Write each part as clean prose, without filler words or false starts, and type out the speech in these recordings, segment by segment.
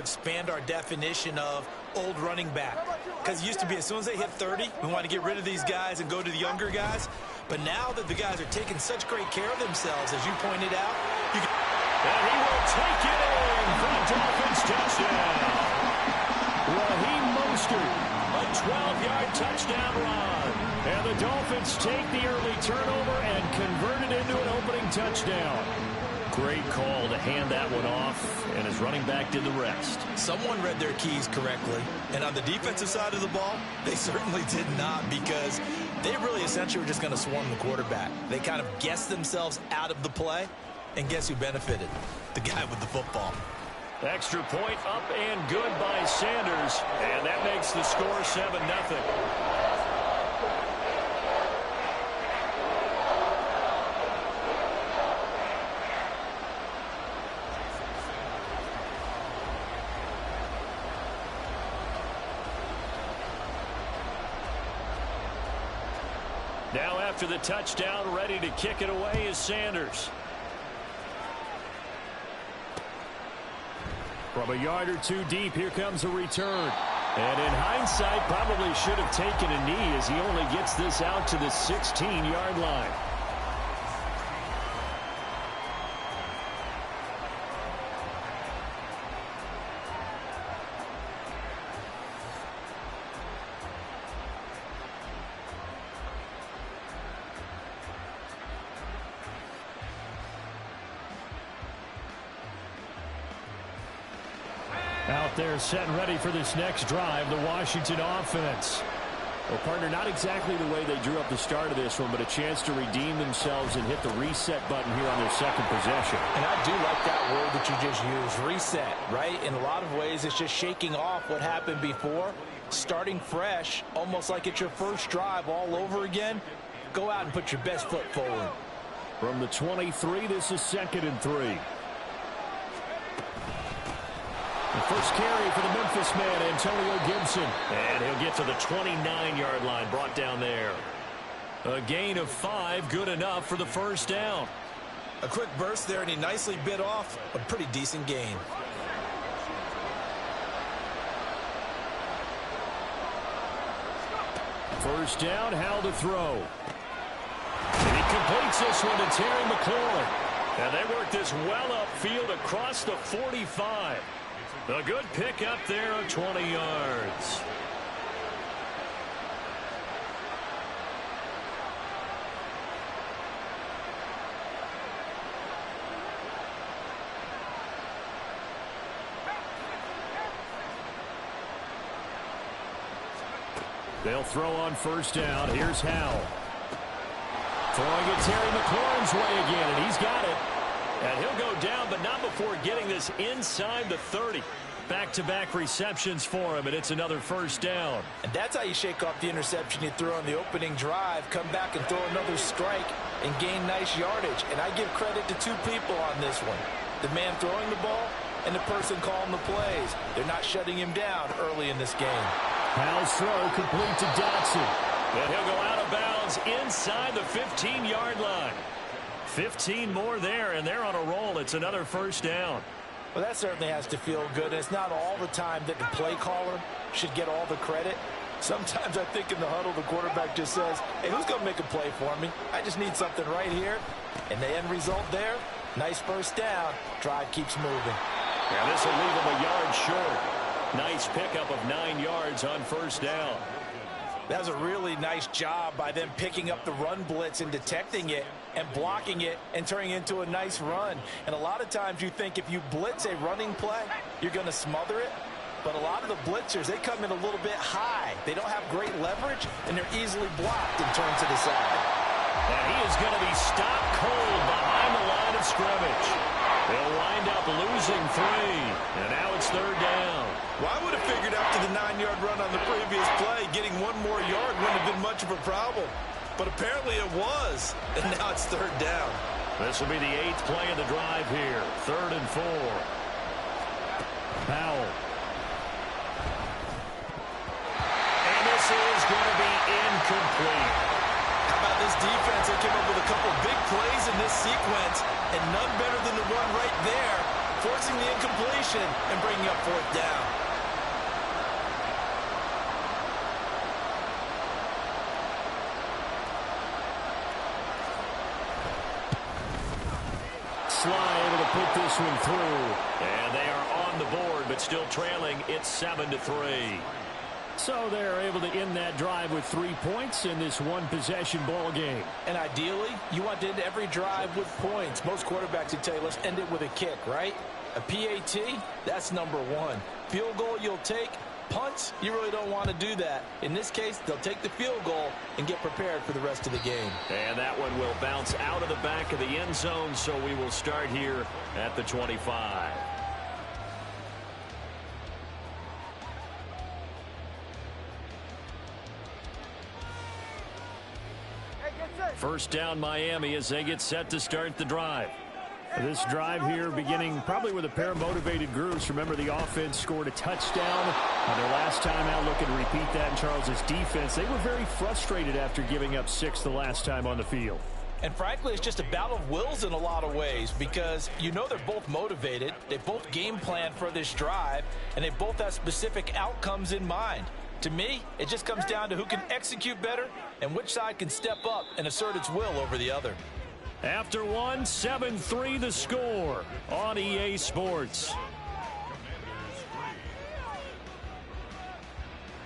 expand our definition of old running back. Because it used to be as soon as they hit 30, we want to get rid of these guys and go to the younger guys. But now that the guys are taking such great care of themselves, as you pointed out, you can... And he will take it in for the Dolphins touchdown. Raheem Mostert, a 12-yard touchdown run. And the Dolphins take the early turnover and convert it into an opening touchdown. Great call to hand that one off, and his running back did the rest. Someone read their keys correctly, and on the defensive side of the ball, they certainly did not, because they really essentially were just going to swarm the quarterback. They kind of guessed themselves out of the play, and guess who benefited? The guy with the football. Extra point up and good by Sanders, and that makes the score 7-0. Now after the touchdown, ready to kick it away is Sanders. From a yard or two deep, here comes a return. And in hindsight, probably should have taken a knee as he only gets this out to the 16-yard line. Out there set and ready for this next drive, the Washington offense. Well, partner, not exactly the way they drew up the start of this one, but a chance to redeem themselves and hit the reset button here on their second possession. And I do like that word that you just used, reset, right? In a lot of ways, it's just shaking off what happened before, starting fresh, almost like it's your first drive all over again. Go out and put your best foot forward. From the 23, this is 2nd and 3. The first carry for the Memphis man, Antonio Gibson. And he'll get to the 29-yard line, brought down there. A gain of 5, good enough for the first down. A quick burst there, and he nicely bit off a pretty decent gain. First down, Howell to throw. And he completes this one to Terry McLaurin. And they work this well upfield across the 45. A good pick up there of 20 yards. They'll throw on first down. Here's Howell. Throwing it Terry McLaurin's way again, and he's got it. And he'll go down, but not before getting this inside the 30. Back-to-back receptions for him, and it's another first down. And that's how you shake off the interception you threw on the opening drive, come back and throw another strike and gain nice yardage. And I give credit to two people on this one. The man throwing the ball and the person calling the plays. They're not shutting him down early in this game. Howell's throw complete to Dotson. And he'll go out of bounds inside the 15-yard line. 15 more there, and they're on a roll. It's another first down. Well, that certainly has to feel good. It's not all the time that the play caller should get all the credit. Sometimes I think in the huddle, the quarterback just says, hey, who's going to make a play for me? I just need something right here. And the end result there, nice first down. Drive keeps moving. Yeah, this will leave him a yard short. Nice pickup of 9 yards on first down. That was a really nice job by them picking up the run blitz and detecting it and blocking it and turning it into a nice run. And a lot of times you think if you blitz a running play, you're going to smother it. But a lot of the blitzers, they come in a little bit high. They don't have great leverage, and they're easily blocked and turned to the side. And he is going to be stopped cold behind the line of scrimmage. They'll wind up losing 3. And now it's third down. Well, I would have figured after the 9-yard run on the previous play, getting one more yard wouldn't have been much of a problem. But apparently it was. And now it's third down. This will be the 8th play of the drive here. 3rd and 4. Powell. And this is going to be incomplete. How about this defense? They came up with a couple big plays in this sequence, and none better than the run right there. forcing the incompletion and bringing up fourth down. Sly able to put this one through. And they are on the board, but still trailing. It's 7-3. So they're able to end that drive with 3 points in this one-possession ball game. And ideally, you want to end every drive with points. Most quarterbacks would tell you, let's end it with a kick, right? A PAT, that's number one. Field goal you'll take. Punts, you really don't want to do that. In this case, they'll take the field goal and get prepared for the rest of the game. And that one will bounce out of the back of the end zone, so we will start here at the 25. First down Miami as they get set to start the drive. This drive here beginning probably with a pair of motivated groups. Remember, the offense scored a touchdown on their last time out, looking to repeat that in Charles's defense. They were very frustrated after giving up 6 the last time on the field. And frankly, it's just a battle of wills in a lot of ways because you know they're both motivated. They both game plan for this drive, and they both have specific outcomes in mind. To me, it just comes down to who can execute better and which side can step up and assert its will over the other. After one, 7-3 the score on EA Sports.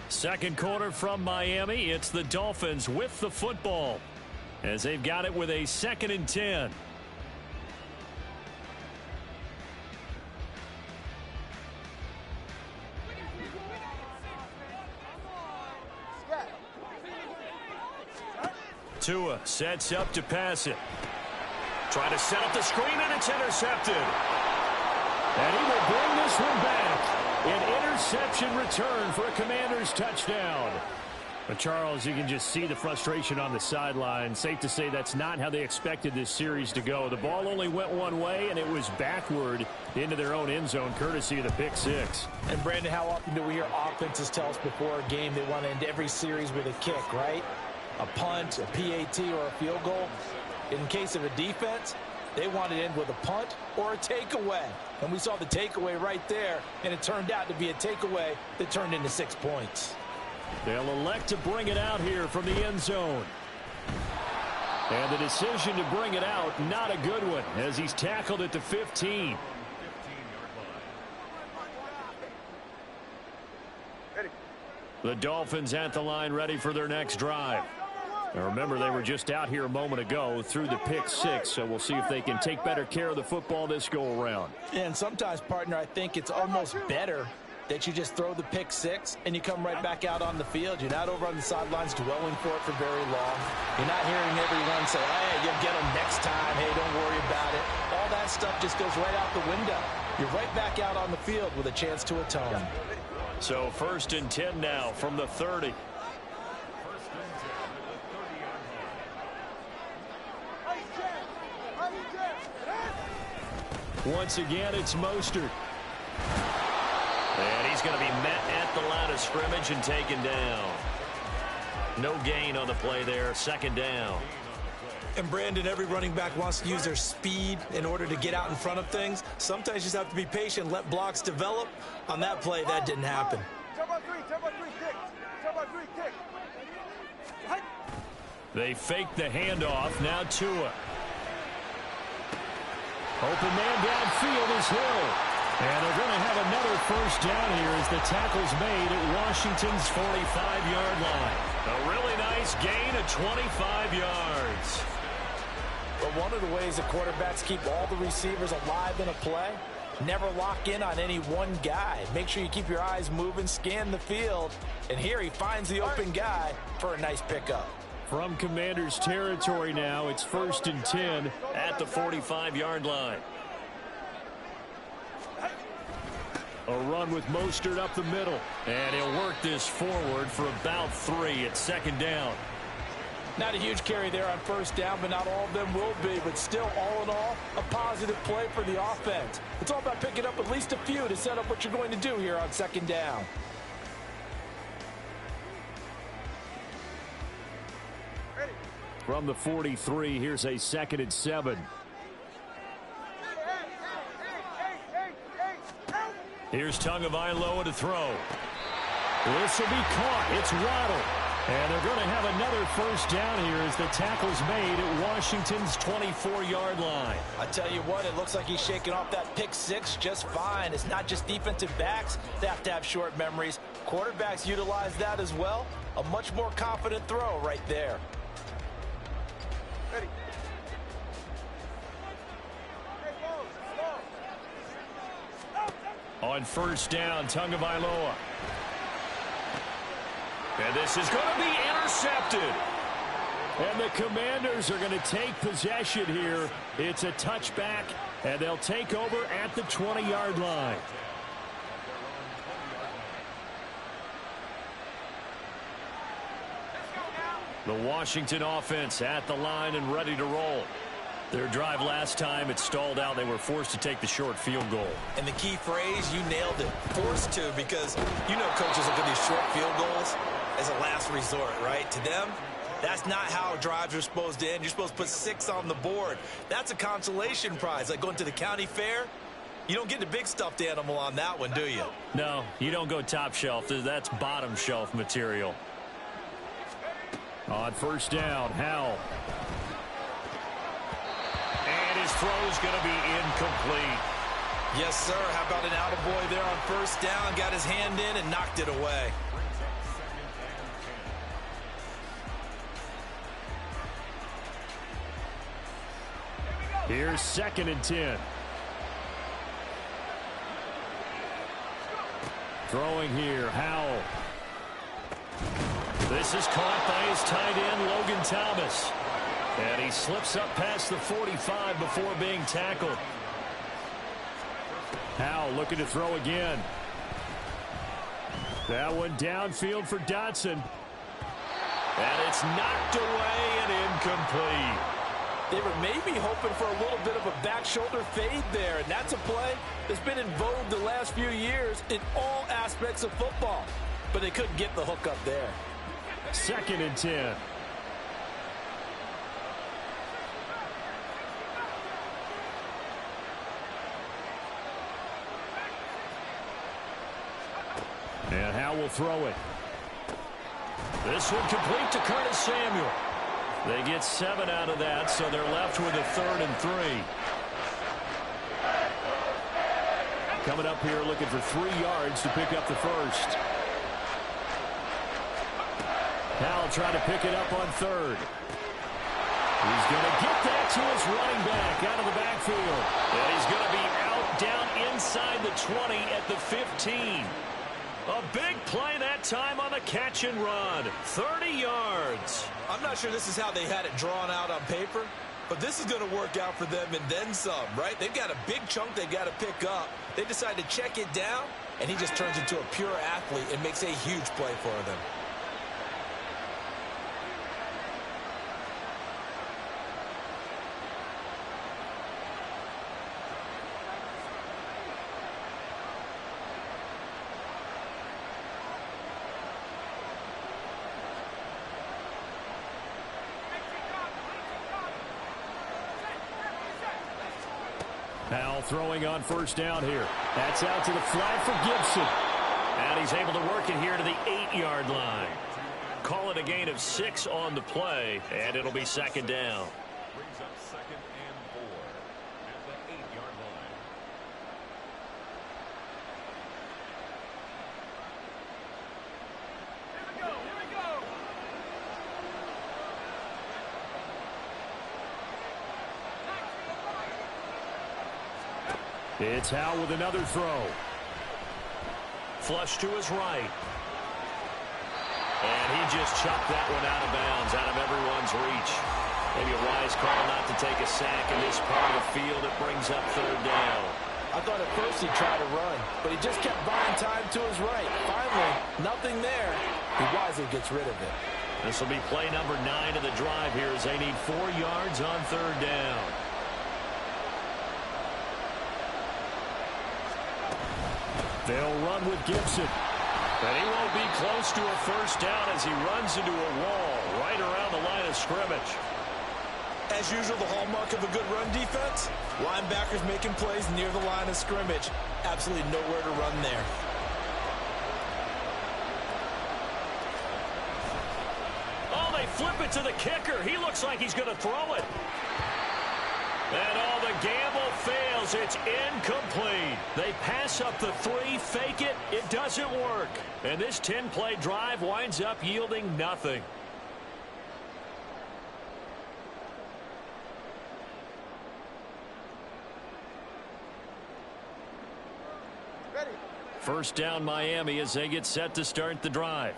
Second quarter from Miami. It's the Dolphins with the football as they've got it with a 2nd and 10. Tua sets up to pass it. Trying to set up the screen, and it's intercepted. And he will bring this one back. An interception return for a Commanders touchdown. But Charles, you can just see the frustration on the sideline. Safe to say that's not how they expected this series to go. The ball only went one way, and it was backward into their own end zone, courtesy of the pick six. And, Brandon, how often do we hear offenses tell us before a game they want to end every series with a kick, right? A punt, a PAT, or a field goal. In case of a defense, they want to end with a punt or a takeaway. And we saw the takeaway right there, and it turned out to be a takeaway that turned into 6 points. They'll elect to bring it out here from the end zone. And the decision to bring it out, not a good one, as he's tackled at the 15. The Dolphins at the line ready for their next drive. Now remember, they were just out here a moment ago through the pick six, so we'll see if they can take better care of the football this go around. And sometimes, partner, I think it's almost better that you just throw the pick six and you come right back out on the field. You're not over on the sidelines dwelling for it for very long. You're not hearing everyone say, hey, you'll get them next time. Hey, don't worry about it. All that stuff just goes right out the window. You're right back out on the field with a chance to atone. So 1st and 10 now from the 30. Once again, it's Mostert. And he's going to be met at the line of scrimmage and taken down. No gain on the play there. 2nd down. And, Brandon, every running back wants to use their speed in order to get out in front of things. Sometimes you just have to be patient, let blocks develop. On that play, that didn't happen. They fake the handoff. Now Tua. Open man downfield is Hill. And they're going to have another 1st down here as the tackle's made at Washington's 45-yard line. A really nice gain of 25 yards. But one of the ways the quarterbacks keep all the receivers alive in a play, never lock in on any one guy. Make sure you keep your eyes moving, scan the field. And here he finds the open guy for a nice pickup. From Commanders territory now, it's 1st and 10 at the 45-yard line. A run with Mostert up the middle. And he'll work this forward for about 3 at 2nd down. Not a huge carry there on 1st down, but not all of them will be. But still, all in all, a positive play for the offense. It's all about picking up at least a few to set up what you're going to do here on 2nd down. From the 43, here's a 2nd and 7. Here's Tagovailoa to throw. This will be caught. It's Waddle. And they're going to have another first down here as the tackle's made at Washington's 24-yard line. I tell you what, it looks like he's shaking off that pick six just fine. It's not just defensive backs that have to have short memories. Quarterbacks utilize that as well. A much more confident throw right there. Ready. On first down, Tagovailoa. And this is going to be intercepted. And the Commanders are going to take possession here. It's a touchback, and they'll take over at the 20-yard line. The Washington offense at the line and ready to roll. Their drive last time, it stalled out. They were forced to take the short field goal. And the key phrase, you nailed it, forced to, because you know coaches look at these short field goals as a last resort, right? To them, that's not how drives are supposed to end. You're supposed to put 6 on the board. That's a consolation prize, like going to the county fair. You don't get the big stuffed animal on that one, do you? No, you don't go top shelf. That's bottom shelf material. On first down, Howell. And his throw's going to be incomplete. Yes, sir. How about an attaboy there on first down? Got his hand in and knocked it away. Here's 2nd and 10. Throwing here, Howell. This is caught by his tight end, Logan Thomas. And he slips up past the 45 before being tackled. Howell looking to throw again. That one downfield for Dotson. And it's knocked away and incomplete. They were maybe hoping for a little bit of a back shoulder fade there, and that's a play that's been in vogue the last few years in all aspects of football. But they couldn't get the hook up there. 2nd and 10. And Howell will throw it. This one complete to Curtis Samuel. They get 7 out of that, so they're left with a 3rd and 3. Coming up here looking for 3 yards to pick up the first. Howell trying to pick it up on 3rd. He's going to get that to his running back out of the backfield. And he's going to be out down inside the 20 at the 15. A big play that time on the catch and run. 30 yards. I'm not sure this is how they had it drawn out on paper, but this is going to work out for them and then some, right? They've got a big chunk they've got to pick up. They decide to check it down, and he just turns into a pure athlete and makes a huge play for them. Howell throwing on first down here. That's out to the flat for Gibson. And he's able to work it here to the 8-yard line. Call it a gain of 6 on the play, and it'll be 2nd down. Brings up 2nd and 4 at the 8-yard line. Here we go. It's Howell with another throw. Flush to his right. And he just chucked that one out of bounds, out of everyone's reach. Maybe a wise call not to take a sack in this part of the field. It brings up 3rd down. I thought at first he'd try to run, but he just kept buying time to his right. Finally, nothing there. He wisely gets rid of it. This will be play number 9 of the drive here as they need 4 yards on 3rd down. They'll run with Gibson. But he won't be close to a first down as he runs into a wall right around the line of scrimmage. As usual, the hallmark of a good run defense, linebackers making plays near the line of scrimmage. Absolutely nowhere to run there. Oh, they flip it to the kicker. He looks like he's going to throw it. And all the gamble fails. It's incomplete. They pass up the 3, fake it. It doesn't work. And this 10-play drive winds up yielding nothing. First down Miami as they get set to start the drive.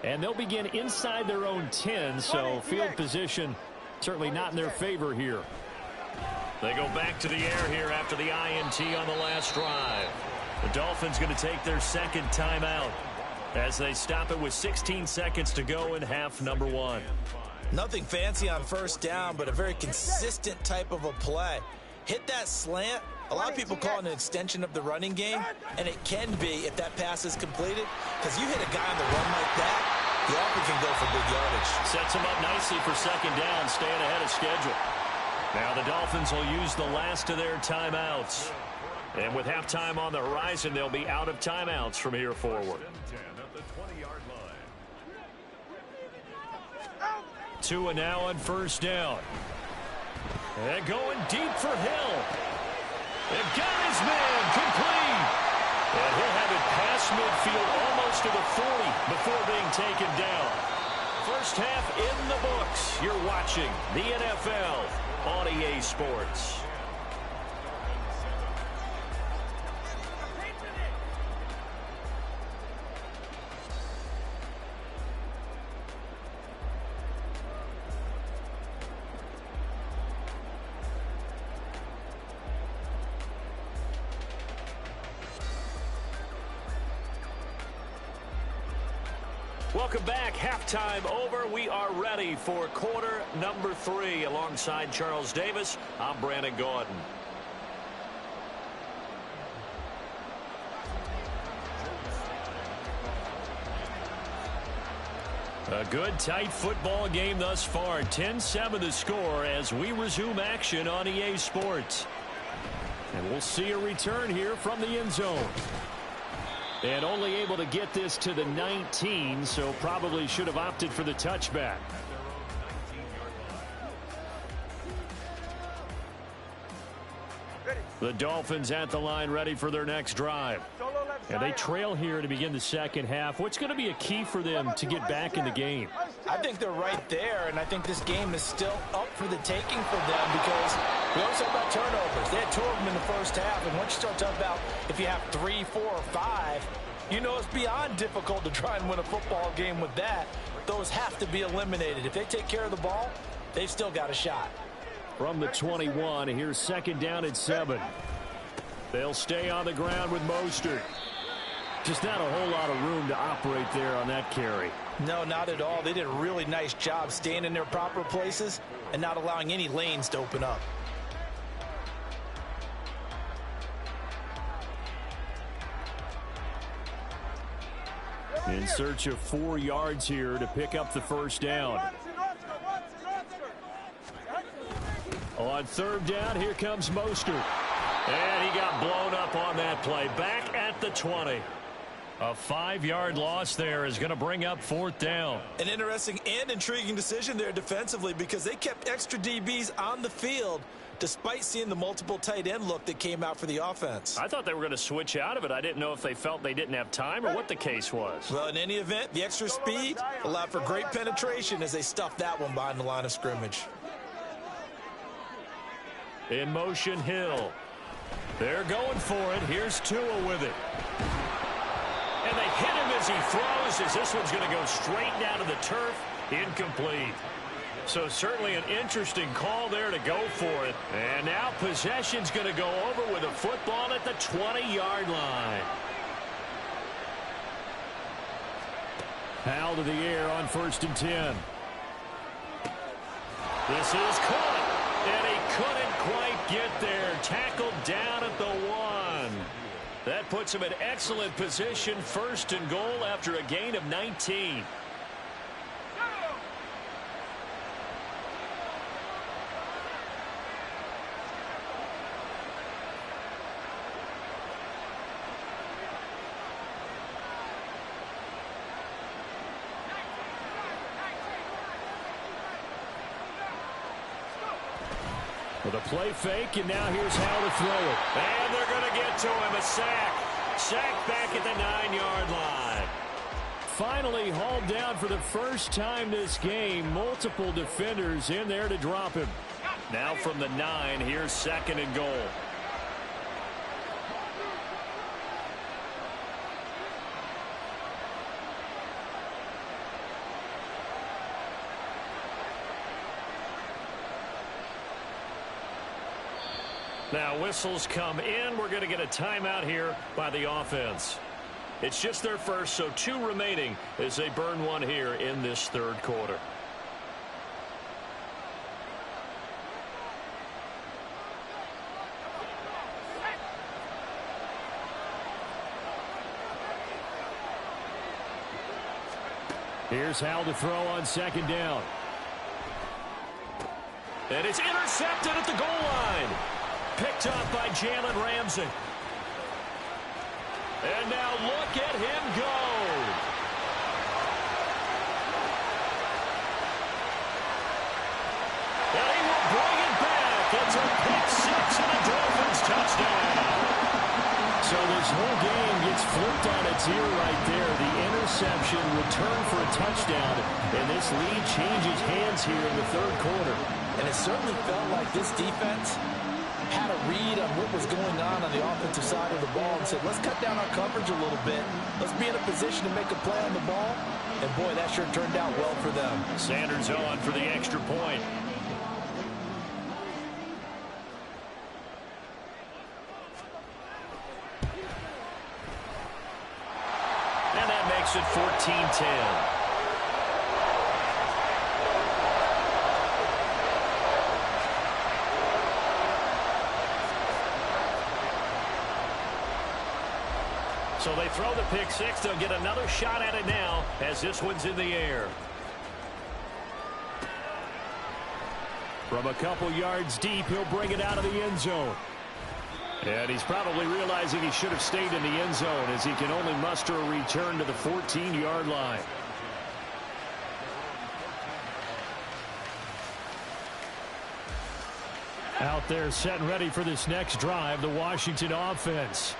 And they'll begin inside their own 10, so field position certainly not in their favor here. They go back to the air here after the INT on the last drive. The Dolphins going to take their second timeout as they stop it with 16 seconds to go in half number 1. Nothing fancy on first down, but a very consistent type of a play. Hit that slant. A lot of people call it an extension of the running game, and it can be if that pass is completed, because you hit a guy on the run like that, he often can go for big yardage. Sets him up nicely for second down, staying ahead of schedule. Now the Dolphins will use the last of their timeouts. And with halftime on the horizon, they'll be out of timeouts from here forward. Tua now on first down. And going deep for Hill. And got his man complete. And he'll have it past midfield almost to the 40 before being taken down. First half in the books. You're watching the NFL on EA Sports. Welcome back. Halftime over. We are ready for quarter number 3. Alongside Charles Davis, I'm Brandon Gordon. A good, tight football game thus far. 10-7 the score as we resume action on EA Sports. And we'll see a return here from the end zone. And only able to get this to the 19, so probably should have opted for the touchback. The Dolphins at the line ready for their next drive. And they trail here to begin the second half. What's going to be a key for them to get back in the game? I think they're right there, and I think this game is still up for the taking for them because we always talk about turnovers. They had 2 of them in the first half, and once you start talking about if you have 3, 4, or 5, you know it's beyond difficult to try and win a football game with that. Those have to be eliminated. If they take care of the ball, they've still got a shot. From the 21, here's second down at 7. They'll stay on the ground with Mostert. Just not a whole lot of room to operate there on that carry. No, not at all. They did a really nice job staying in their proper places and not allowing any lanes to open up. In search of 4 yards here to pick up the first down. On third down, here comes Mostert. And he got blown up on that play. Back at the 20. A 5-yard loss there is going to bring up fourth down. An interesting and intriguing decision there defensively because they kept extra DBs on the field despite seeing the multiple tight end look that came out for the offense. I thought they were going to switch out of it. I didn't know if they felt they didn't have time or what the case was. Well, in any event, the extra speed allowed for great penetration as they stuffed that one behind the line of scrimmage. In motion, Hill. They're going for it. Here's Tua with it. And they hit him as he throws, as this one's going to go straight down to the turf. Incomplete. So certainly an interesting call there to go for it. And now possession's going to go over with a football at the 20-yard line. Powell to the air on first and 10. This is caught. And he couldn't quite get there. Tackled down at the 1. That puts him in excellent position, first and goal after a gain of 19. With a play fake, and now here's how to throw it. And they're going to get to him. A sack. Sack back at the 9-yard line. Finally hauled down for the first time this game. Multiple defenders in there to drop him. Now from the 9, here's 2nd and goal. Now whistles come in. We're going to get a timeout here by the offense. It's just their first, so 2 remaining as they burn one here in this 3rd quarter. Here's Hal to throw on 2nd down. And it's intercepted at the goal line. Picked up by Jalen Ramsey. And now look at him go. And he will bring it back. It's a pick 6 and a Dolphins touchdown. So this whole game gets flipped on its ear right there. The interception returned for a touchdown. And this lead changes hands here in the 3rd quarter. And it certainly felt like this defense had a read on what was going on the offensive side of the ball and said, let's cut down our coverage a little bit. Let's be in a position to make a play on the ball. And, boy, that sure turned out well for them. Sanders on for the extra point. And that makes it 14-10. So they throw the pick 6. They'll get another shot at it now as this one's in the air. From a couple yards deep, he'll bring it out of the end zone. And he's probably realizing he should have stayed in the end zone as he can only muster a return to the 14-yard line. Out there set and ready for this next drive, the Washington offense.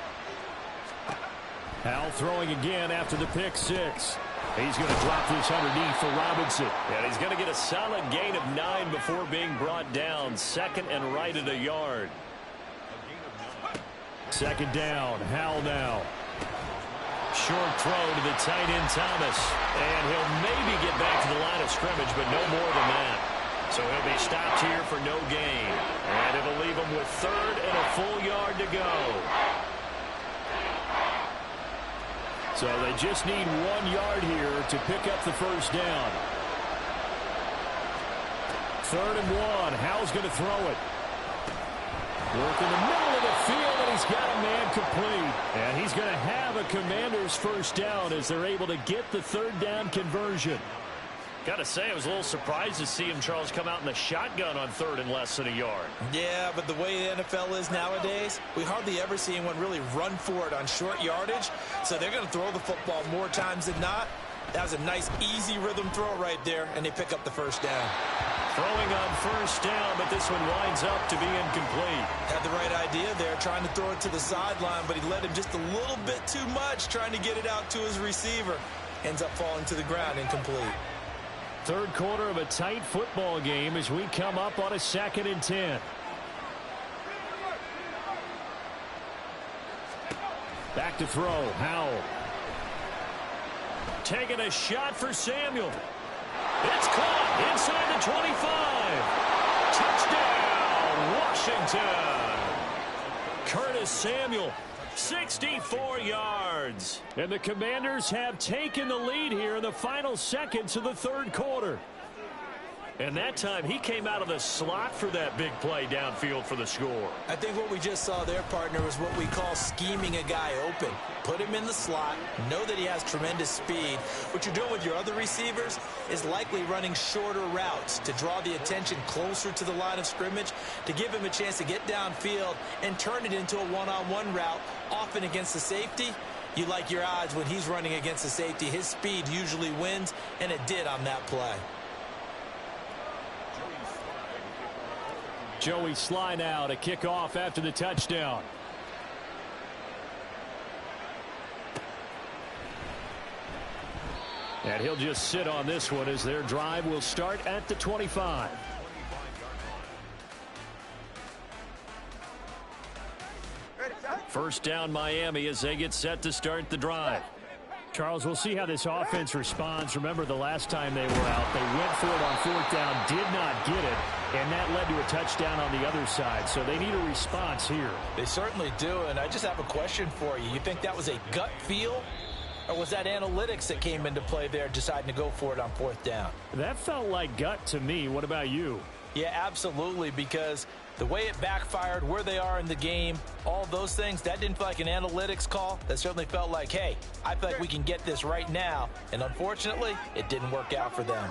Hal throwing again after the pick 6. He's going to drop this underneath for Robinson. And he's going to get a solid gain of 9 before being brought down. 2nd and right at a yard. 2nd down. Hal now. Short throw to the tight end Thomas. And he'll maybe get back to the line of scrimmage, but no more than that. So he'll be stopped here for no gain. And it'll leave him with 3rd and a full yard to go. So they just need 1 yard here to pick up the first down. 3rd and 1. Hal's going to throw it. Work in the middle of the field, and he's got a man complete. And he's going to have a Commander's first down as they're able to get the 3rd down conversion. Got to say, I was a little surprised to see him, Charles, come out in the shotgun on 3rd and less than a yard. Yeah, but the way the NFL is nowadays, we hardly ever see anyone really run for it on short yardage. So they're going to throw the football more times than not. That was a nice, easy rhythm throw right there, and they pick up the first down. Throwing on first down, but this one winds up to be incomplete. Had the right idea there, trying to throw it to the sideline, but he led him just a little bit too much, trying to get it out to his receiver. Ends up falling to the ground, incomplete. 3rd quarter of a tight football game as we come up on a 2nd and 10. Back to throw. Howell. Taking a shot for Samuel. It's caught inside the 25. Touchdown, Washington. Curtis Samuel. 64 yards. And the Commanders have taken the lead here in the final seconds of the 3rd quarter. And that time he came out of the slot for that big play downfield for the score. I think what we just saw there, partner, is what we call scheming a guy open. Put him in the slot, know that he has tremendous speed. What you're doing with your other receivers is likely running shorter routes to draw the attention closer to the line of scrimmage, to give him a chance to get downfield and turn it into a one-on-one route, often against the safety. You like your odds when he's running against the safety. His speed usually wins, and it did on that play. Joey Sly now to kick off after the touchdown. And he'll just sit on this one as their drive will start at the 25. First down Miami as they get set to start the drive. Charles, we'll see how this offense responds. Remember the last time they were out, they went for it on fourth down, did not get it, and that led to a touchdown on the other side. So they need a response here. They certainly do, and I just have a question for you. You think that was a gut feel, or was that analytics that came into play there deciding to go for it on fourth down? That felt like gut to me. What about you? Yeah, absolutely, because the way it backfired, where they are in the game, all those things, that didn't feel like an analytics call. That certainly felt like, hey, I feel like we can get this right now. And unfortunately, it didn't work out for them.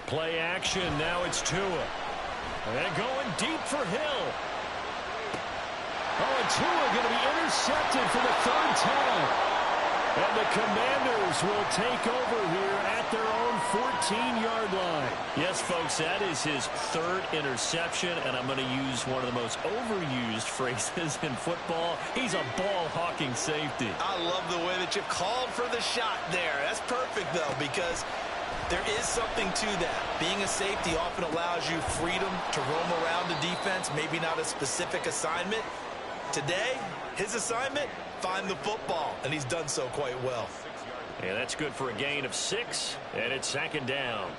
Play action. Now it's Tua. And going deep for Hill. Oh, and Tua going to be intercepted for the third time. And the Commanders will take over here at their own 14-yard line. Yes, folks, that is his third interception, and I'm going to use one of the most overused phrases in football. He's a ball-hawking safety. I love the way that you called for the shot there. That's perfect, though, because there is something to that. Being a safety often allows you freedom to roam around the defense, maybe not a specific assignment. Today, his assignment, find the football, and he's done so quite well. Yeah, that's good for a gain of 6, and it's second down.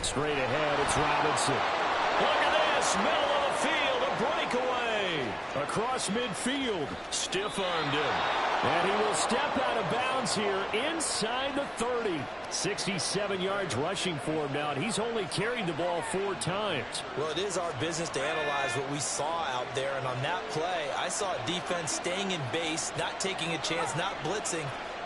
Straight ahead, it's Robinson. Look at this, middle of the field, a breakaway. Across midfield, stiff-armed him. And he will step out of bounds here inside the 30. 67 yards rushing for him now, and he's only carried the ball 4 times. Well, it is our business to analyze what we saw out there, and on that play, I saw a defense staying in base, not taking a chance, not blitzing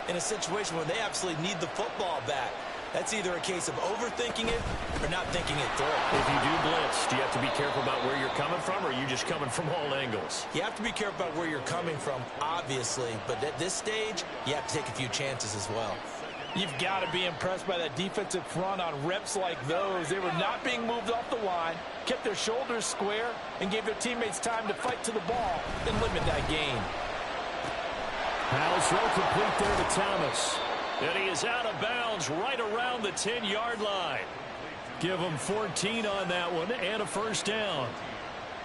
in a situation where they absolutely need the football back. That's either a case of overthinking it or not thinking it through. If you do blitz, do you have to be careful about where you're coming from, or are you just coming from all angles? You have to be careful about where you're coming from, obviously, but at this stage, you have to take a few chances as well. You've got to be impressed by that defensive front on reps like those. They were not being moved off the line, kept their shoulders square, and gave their teammates time to fight to the ball and limit that gain. Powell's throw complete there to Thomas. And he is out of bounds right around the 10-yard line. Give him 14 on that one and a first down.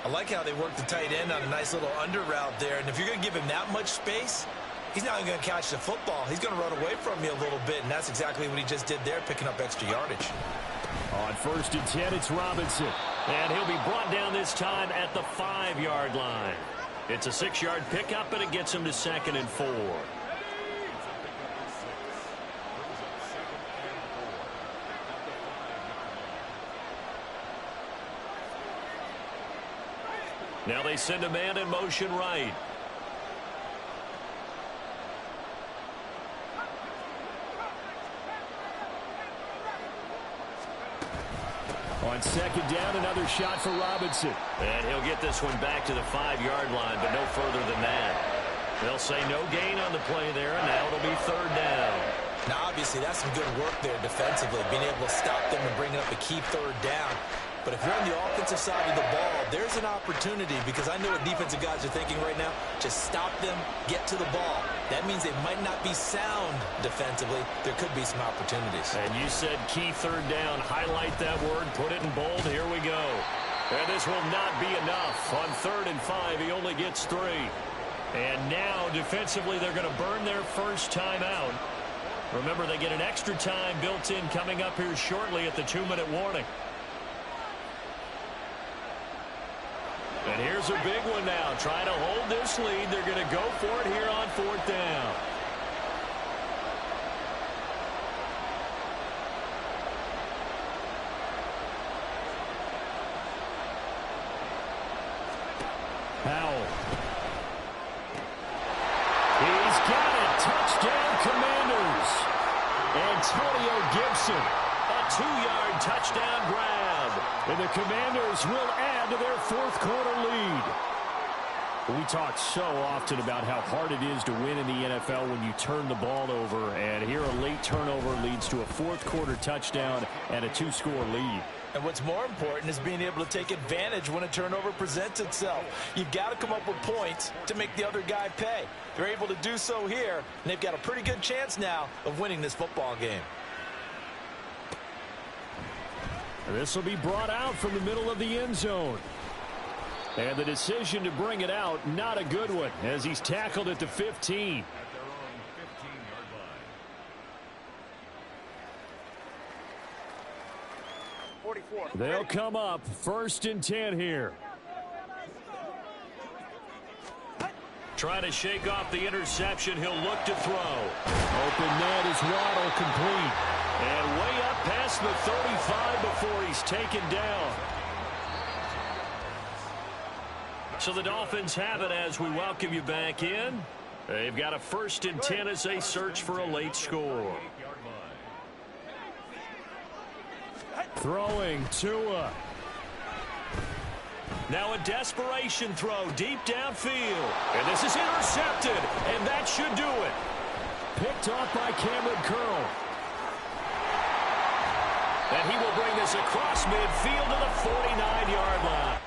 I like how they work the tight end on a nice little under route there. And if you're going to give him that much space, he's not going to catch the football. He's going to run away from you a little bit, and that's exactly what he just did there, picking up extra yardage. On 1st and 10, it's Robinson. And he'll be brought down this time at the 5-yard line. It's a 6-yard pickup, and it gets him to 2nd and 4. Now they send a man in motion right. On 2nd down, another shot for Robinson. And he'll get this one back to the 5-yard line, but no further than that. They'll say no gain on the play there, and now it'll be 3rd down. Now, obviously, that's some good work there defensively, being able to stop them and bringing up a key 3rd down. But if you're on the offensive side of the ball, there's an opportunity, because I know what defensive guys are thinking right now. Just stop them, get to the ball. That means they might not be sound defensively. There could be some opportunities. And you said key 3rd down. Highlight that word, put it in bold. Here we go. And this will not be enough. On 3rd and 5, he only gets 3. And now, defensively, they're going to burn their first time out. Remember, they get an extra time built in coming up here shortly at the 2-minute warning. And here's a big one now. Trying to hold this lead. They're going to go for it here on 4th down. Powell. He's got it. Touchdown, Commanders. Antonio Gibson. A 2-yard touchdown grab. And the Commanders will add add to their fourth quarter lead. We talk so often about how hard it is to win in the NFL when you turn the ball over, and here a late turnover leads to a fourth quarter touchdown and a 2-score lead. And what's more important is being able to take advantage when a turnover presents itself. You've got to come up with points to make the other guy pay. They're able to do so here, and they've got a pretty good chance now of winning this football game. This will be brought out from the middle of the end zone. And the decision to bring it out, not a good one, as he's tackled at the 15. At their own 15-yard line. 44. They'll come up 1st and 10 here. Trying to shake off the interception. He'll look to throw. Open net is Waddle, complete. And way up past the 35 before he's taken down. So the Dolphins have it as we welcome you back in. They've got a 1st and 10 as they search for a late score. Throwing Tua. Now a desperation throw deep downfield. And this is intercepted. And that should do it. Picked off by Cameron Curl. And he will bring this across midfield to the 49-yard line.